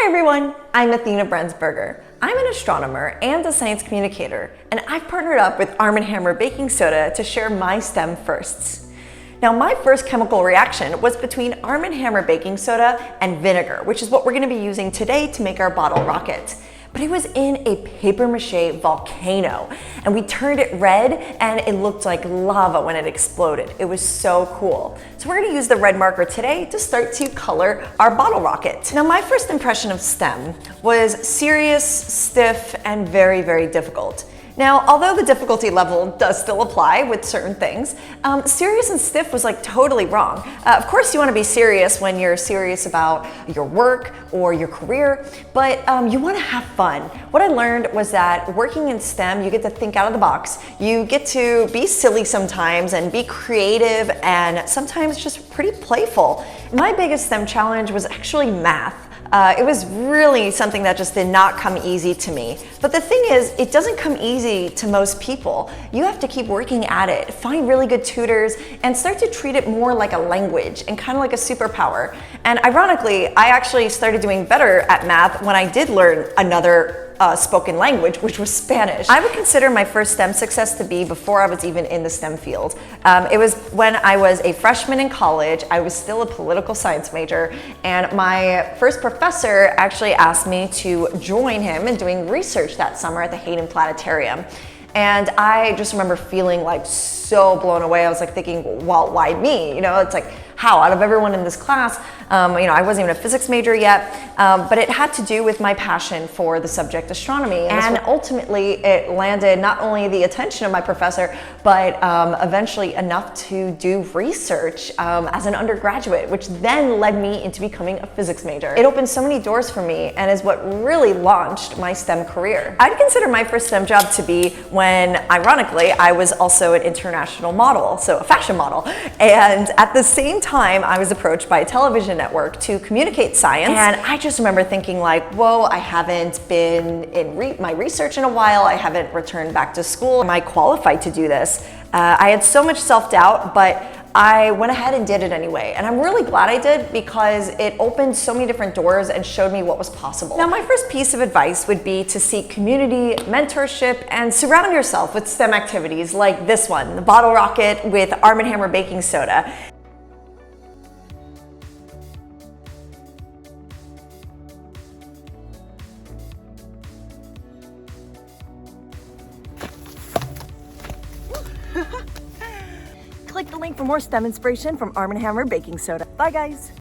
Hi everyone, I'm Athena Brensberger. I'm an astronomer and a science communicator, and I've partnered up with Arm & Hammer Baking Soda to share my STEM firsts. Now, my first chemical reaction was between Arm & Hammer Baking Soda and vinegar, which is what we're going to be using today to make our bottle rocket. But it was in a papier-mâché volcano, and we turned it red and it looked like lava when it exploded. It was so cool. So we're gonna use the red marker today to start to color our bottle rocket. Now, my first impression of STEM was serious, stiff, and very, very difficult. Now, although the difficulty level does still apply with certain things, serious and stiff was like totally wrong. Of course, you want to be serious when you're serious about your work or your career, but you want to have fun. What I learned was that working in STEM, you get to think out of the box. You get to be silly sometimes and be creative and sometimes just pretty playful. My biggest STEM challenge was actually math. It was really something that just did not come easy to me. But the thing is, it doesn't come easy to most people. You have to keep working at it, find really good tutors, and start to treat it more like a language and kind of like a superpower. And ironically, I actually started doing better at math when I did learn another spoken language, which was Spanish. I would consider my first STEM success to be before I was even in the STEM field. It was when I was a freshman in college. I was still a political science major, and my first professor actually asked me to join him in doing research that summer at the Hayden Planetarium. And I just remember feeling like so blown away. I was like thinking, well, why me? You know, it's like, how out of everyone in this class, I wasn't even a physics major yet, but it had to do with my passion for the subject astronomy. And ultimately it landed not only the attention of my professor, but eventually enough to do research as an undergraduate, which then led me into becoming a physics major. It opened so many doors for me and is what really launched my STEM career. I'd consider my first STEM job to be when, ironically, I was also an international model, so a fashion model. And at the same time, I was approached by a television network to communicate science. And I just remember thinking like, whoa, I haven't been in my research in a while. I haven't returned back to school. Am I qualified to do this? I had so much self-doubt, but I went ahead and did it anyway. And I'm really glad I did because it opened so many different doors and showed me what was possible. Now, my first piece of advice would be to seek community, mentorship, and surround yourself with STEM activities like this one, the bottle rocket with Arm & Hammer Baking Soda. Click the link for more STEM inspiration from Arm & Hammer Baking Soda. Bye, guys.